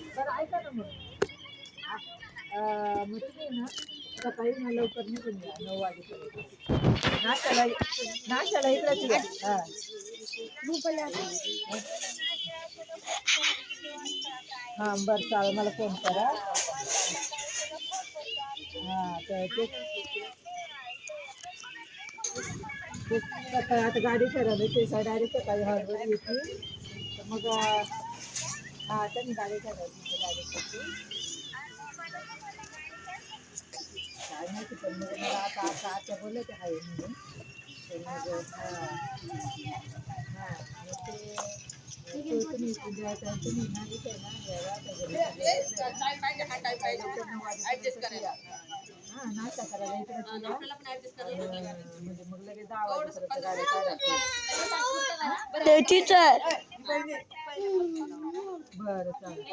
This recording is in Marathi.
बरं ऐका ना मग. मग तुम्ही ना सकाळी ना लवकर निघून या 9 वाजेपर्यंत. नाश्त्याला इकडेच या. हा. हा बरं चालेल मला फोन करा. हा तर तेच सकाळी आता गाडी ठरवली ते डायरेक्ट सकाळी हॉलवर येतील तर मग हा त्यांनी गाडी ठरवली डायरेक्ट येतील. काय माहिती पण मग मला आता आता आत्या बोलले ते आहे म्हणून तर मग हा मग ते तुम्ही उद्या तुम्ही ना इथे ना हा नाश्ता करायला इकडेच या म्हणजे मग लगेच 10 वाजेपर्यंत गाडी काढायची. टीचर बरं चालेल.